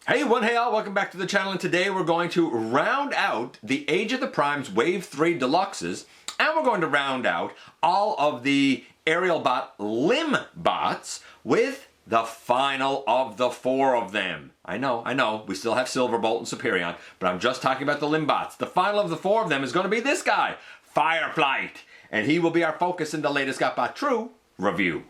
Hey all, welcome back to the channel, and today we're going to round out the Age of the Primes Wave 3 Deluxes, and we're going to round out all of the Aerialbot limb bots with the final of the 4 of them. I know, we still have Silverbolt and Superion, but I'm just talking about the limb bots. The final of the 4 of them is going to be this guy, Fireflight, and he will be our focus in the latest GotBot True review.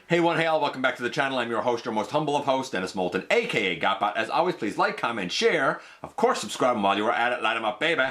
Hey all, welcome back to the channel. I'm your host, your most humble of hosts, Dennis Moulton, aka GotBot. As always, please like, comment, share. Of course, subscribe, and while you're at it, light them up, baby.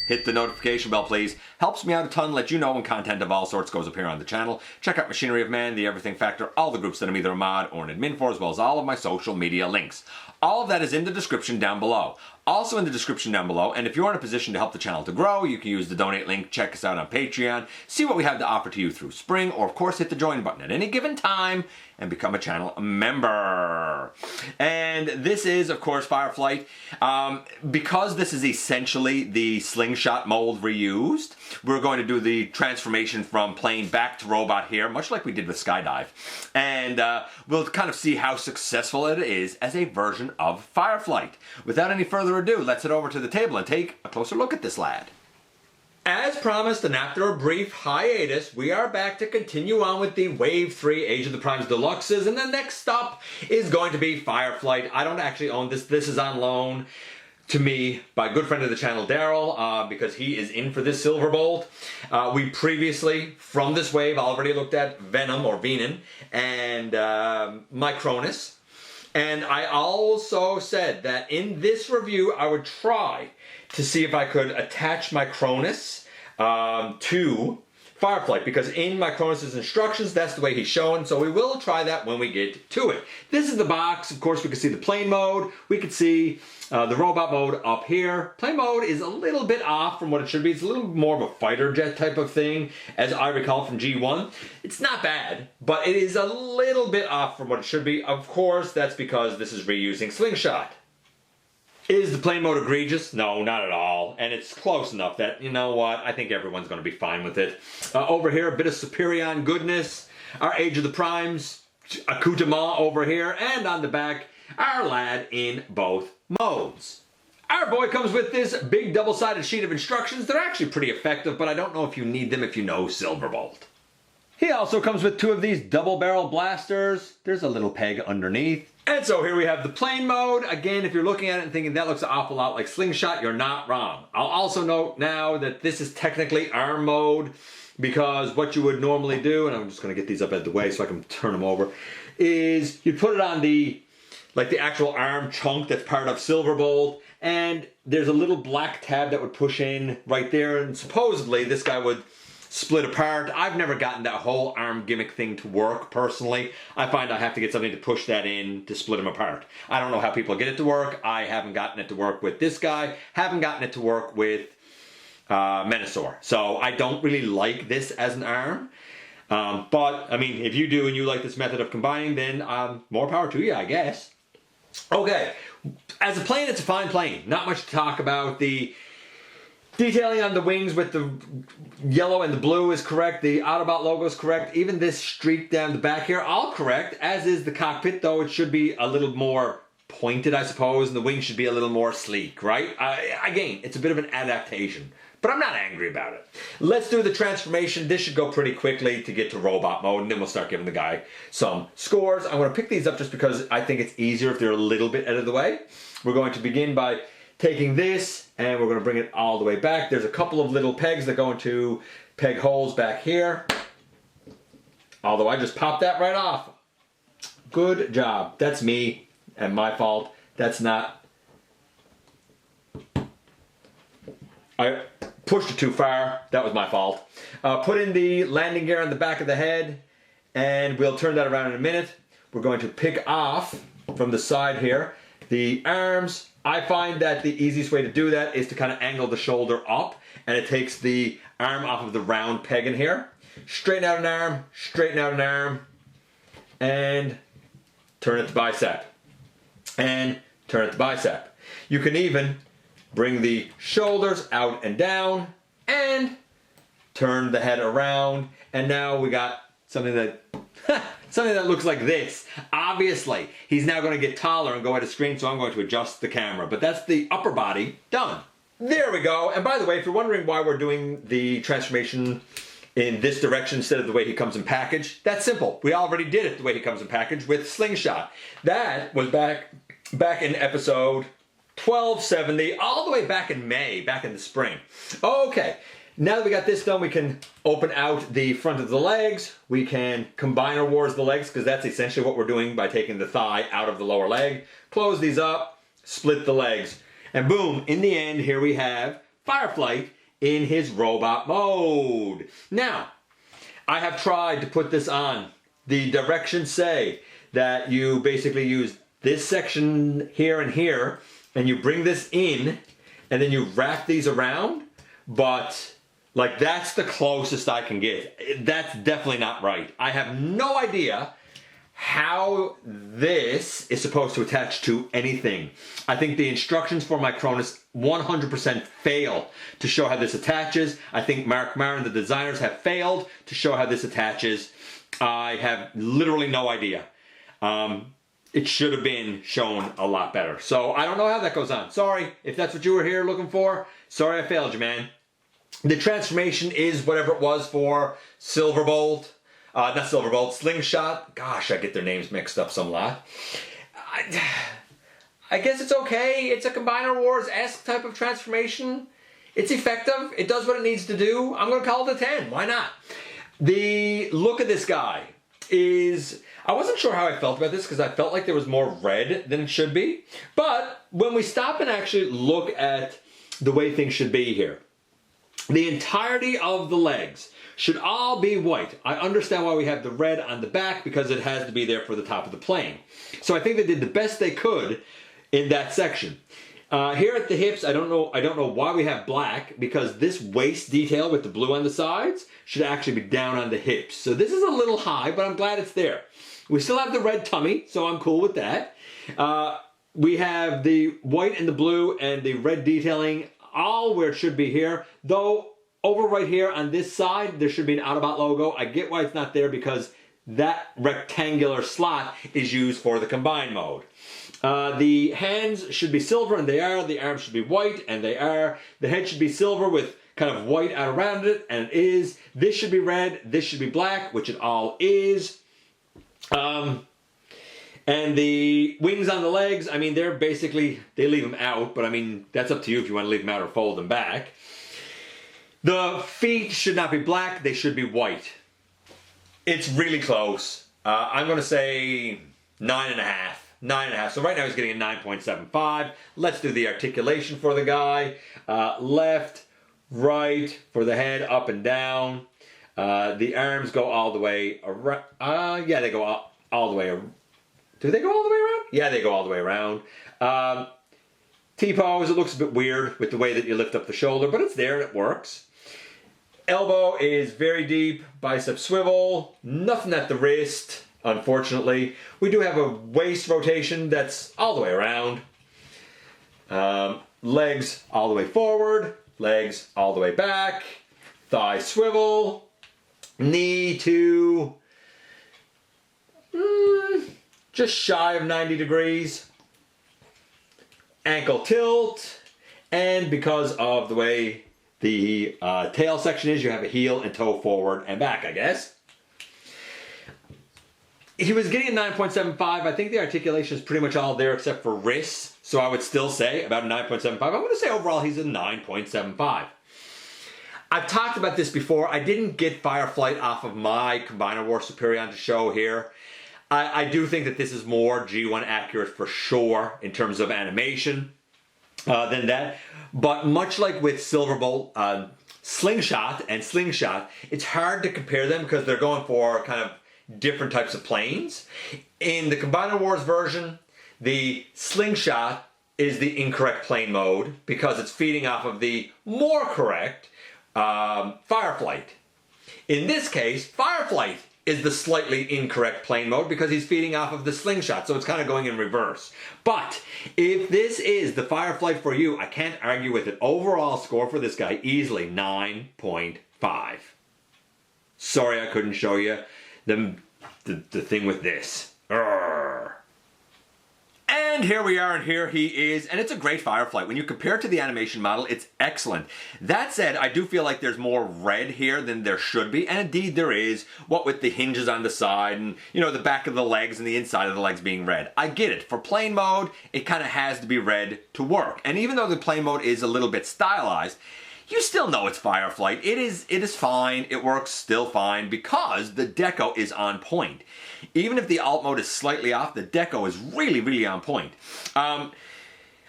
Hit the notification bell, please. Helps me out a ton, let you know when content of all sorts goes up here on the channel. Check out Machinery of Man, The Everything Factor, all the groups that I'm either a mod or an admin for, as well as all of my social media links. All of that is in the description down below. Also in the description down below, and if you're in a position to help the channel to grow, you can use the donate link, check us out on Patreon, see what we have to offer to you through Spring, or of course hit the join button at any given time and become a channel member. And this is, of course, Fireflight. Because this is essentially the Slingshot mold reused, we're going to do the transformation from plane back to robot here, much like we did with Skydive. And we'll kind of see how successful it is as a version of Fireflight. Without any further ado, let's head over to the table and take a closer look at this lad. As promised, and after a brief hiatus, we are back to continue on with the Wave 3 Age of the Primes Deluxes, and the next stop is going to be Fireflight. I don't actually own this. This is on loan to me by a good friend of the channel, Daryl, because he is in for this Silverbolt. We previously, from this wave, already looked at Venom, or Venom, and Micronus. And I also said that in this review, I would try to see if I could attach Micronus to Fireflight, because in Micronus' instructions, that's the way he's shown, so we will try that when we get to it. This is the box. Of course, we can see the plane mode. We can see the robot mode up here. Plane mode is a little bit off from what it should be. It's a little more of a fighter jet type of thing, as I recall from G1. It's not bad, but it is a little bit off from what it should be. Of course, that's because this is reusing Slingshot. Is the plane mode egregious? No, not at all. And it's close enough that, you know what, I think everyone's going to be fine with it. Over here, a bit of Superion goodness. Our Age of the Primes accoutrement over here. And on the back, our lad in both modes. Our boy comes with this big double-sided sheet of instructions. They're actually pretty effective, but I don't know if you need them if you know Silverbolt. He also comes with 2 of these double-barrel blasters. There's a little peg underneath. And so here we have the plane mode. Again, if you're looking at it and thinking that looks an awful lot like Slingshot, you're not wrong. I'll also note now that this is technically arm mode, because what you would normally do, and I'm just going to get these up out of the way so I can turn them over, is you put it on the actual arm chunk that's part of Silverbolt, and there's a little black tab that would push in right there, and supposedly this guy would split apart. I've never gotten that whole arm gimmick thing to work, personally. I find I have to get something to push that in to split them apart. I don't know how people get it to work. I haven't gotten it to work with this guy. Haven't gotten it to work with Menasor. So I don't really like this as an arm. But, I mean, if you do and you like this method of combining, then more power to you, I guess. Okay, as a plane, it's a fine plane. Not much to talk about. The detailing on the wings with the yellow and the blue is correct. The Autobot logo is correct. Even this streak down the back here, all correct. As is the cockpit, though it should be a little more pointed, I suppose, and the wings should be a little more sleek, right? Again, it's a bit of an adaptation, but I'm not angry about it. Let's do the transformation. This should go pretty quickly to get to robot mode, and then we'll start giving the guy some scores. I'm going to pick these up just because I think it's easier if they're a little bit out of the way. We're going to begin by taking this, and we're going to bring it all the way back. There's a couple of little pegs that go into peg holes back here. Although I just popped that right off. Good job. That's me and my fault. That's not. I pushed it too far. That was my fault. Put in the landing gear on the back of the head, and we'll turn that around in a minute. We're going to pick off from the side here the arms. I find that the easiest way to do that is to kind of angle the shoulder up, and it takes the arm off of the round peg in here. Straighten out an arm, straighten out an arm, and turn it to bicep. And turn it to bicep. You can even bring the shoulders out and down and turn the head around. And now we got something that something that looks like this. Obviously, he's now going to get taller and go at a screen, so I'm going to adjust the camera. But that's the upper body done. There we go. And by the way, if you're wondering why we're doing the transformation in this direction instead of the way he comes in package, that's simple. We already did it the way he comes in package with Slingshot. That was back in episode 1270, all the way back in May, back in the spring. Okay, now that we got this done, we can open out the front of the legs. We can combine or wars the legs, because that's essentially what we're doing by taking the thigh out of the lower leg. Close these up, split the legs. And boom, in the end, here we have Fireflight in his robot mode. Now, I have tried to put this on. The directions say that you basically use this section here and here, and you bring this in, and then you wrap these around, but like that's the closest I can get. That's definitely not right. I have no idea how this is supposed to attach to anything. I think the instructions for my Cronus 100% fail to show how this attaches. I think Mark Maron, the designers, have failed to show how this attaches. I have literally no idea. It should have been shown a lot better. So I don't know how that goes on. Sorry, if that's what you were here looking for. Sorry I failed you, man. The transformation is whatever it was for Silverbolt. Not Silverbolt, Slingshot. Gosh, I get their names mixed up some lot. I guess it's okay. It's a Combiner Wars-esque type of transformation. It's effective. It does what it needs to do. I'm going to call it a 10. Why not? The look of this guy is... I wasn't sure how I felt about this because I felt like there was more red than it should be. But when we stop and actually look at the way things should be here, the entirety of the legs should all be white. I understand why we have the red on the back, because it has to be there for the top of the plane. So I think they did the best they could in that section. Here at the hips, I don't know why we have black, because this waist detail with the blue on the sides should actually be down on the hips. So this is a little high, but I'm glad it's there. We still have the red tummy, so I'm cool with that. We have the white and the blue and the red detailing all where it should be here, though over right here on this side, there should be an Autobot logo. I get why it's not there, because that rectangular slot is used for the combine mode. The hands should be silver, and they are. The arms should be white, and they are. The head should be silver with kind of white out around it, and it is. This should be red, this should be black, which it all is. And the wings on the legs, I mean, they're basically, they leave them out, but I mean, that's up to you if you want to leave them out or fold them back. The feet should not be black, they should be white. It's really close. I'm going to say 9.5. 9.5. So right now he's getting a 9.75. Let's do the articulation for the guy. Left, right for the head, up and down. The arms go all the way around. Yeah, they go all the way around. Do they go all the way around? Yeah, they go all the way around. T-pose, it looks a bit weird with the way that you lift up the shoulder, but it's there and it works. Elbow is very deep, bicep swivel, nothing at the wrist, unfortunately. We do have a waist rotation that's all the way around. Legs all the way forward, legs all the way back, thigh swivel, knee to just shy of 90 degrees, ankle tilt, and because of the way the tail section is, you have a heel and toe forward and back, I guess. He was getting a 9.75. I think the articulation is pretty much all there except for wrists, so I would still say about a 9.75. I'm going to say overall he's a 9.75. I've talked about this before. I didn't get Fireflight off of my Combiner Wars Superion to show here. I do think that this is more G1 accurate for sure in terms of animation than that. But much like with Silverbolt, Slingshot and Slingshot, it's hard to compare them because they're going for kind of different types of planes. In the Combiner Wars version, the Slingshot is the incorrect plane mode because it's feeding off of the more correct Fireflight. In this case, Fireflight is the slightly incorrect plane mode because he's feeding off of the Slingshot, so it's kind of going in reverse. But if this is the Fireflight for you, I can't argue with it. Overall score for this guy, easily 9.5. Sorry I couldn't show you the thing with this. Urgh. And here we are, and here he is, and it's a great Fireflight. When you compare it to the animation model, it's excellent. That said, I do feel like there's more red here than there should be, and indeed there is, what with the hinges on the side, and you know, the back of the legs and the inside of the legs being red. I get it. For plane mode, it kind of has to be red to work. And even though the plane mode is a little bit stylized, you still know it's Fireflight. It is fine. It works still fine because the deco is on point. Even if the alt mode is slightly off, the deco is really, really on point.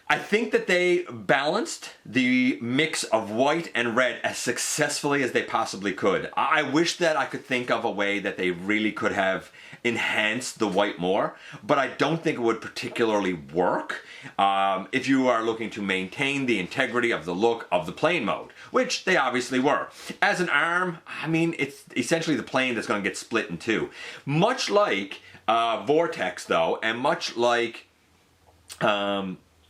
I think that they balanced the mix of white and red as successfully as they possibly could. I wish that I could think of a way that they really could have enhanced the white more, but I don't think it would particularly work if you are looking to maintain the integrity of the look of the plane mode, which they obviously were. As an arm, I mean, it's essentially the plane that's going to get split in two. Much like Vortex, though, and much like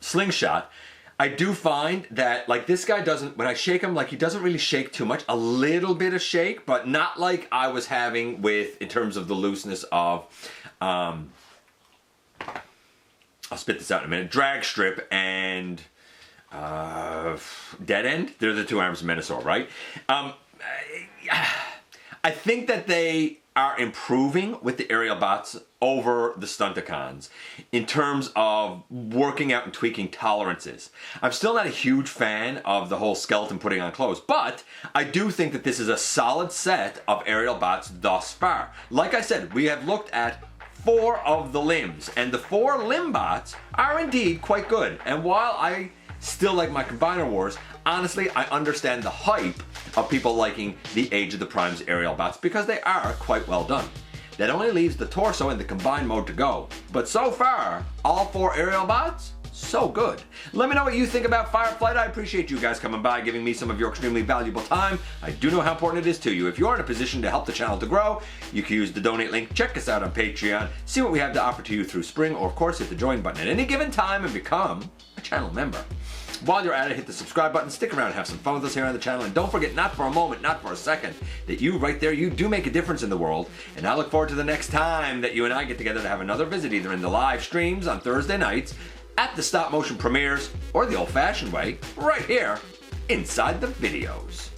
Slingshot, I do find that, like, this guy doesn't, when I shake him, like, he doesn't really shake too much. A little bit of shake, but not like I was having with, in terms of the looseness of, I'll spit this out in a minute, Drag Strip and Dead End. They're the two arms of Menasor, right? I think that they are improving with the Aerialbots over the Stunticons in terms of working out and tweaking tolerances. I'm still not a huge fan of the whole skeleton putting on clothes, but I do think that this is a solid set of Aerialbots thus far. Like I said, we have looked at 4 of the limbs, and the 4 limb bots are indeed quite good. And while I still like my Combiner Wars, honestly, I understand the hype of people liking the Age of the Primes Aerialbots because they are quite well done. That only leaves the torso in the combined mode to go. But so far, all 4 Aerialbots, so good. Let me know what you think about Fireflight. I appreciate you guys coming by, giving me some of your extremely valuable time. I do know how important it is to you. If you're in a position to help the channel to grow, you can use the donate link. Check us out on Patreon. See what we have to offer to you through Spring, or of course hit the join button at any given time and become a channel member. While you're at it, hit the subscribe button, stick around and have some fun with us here on the channel, and don't forget, not for a moment, not for a second, that you right there, you do make a difference in the world, and I look forward to the next time that you and I get together to have another visit, either in the live streams on Thursday nights, at the stop motion premieres, or the old-fashioned way, right here, inside the videos.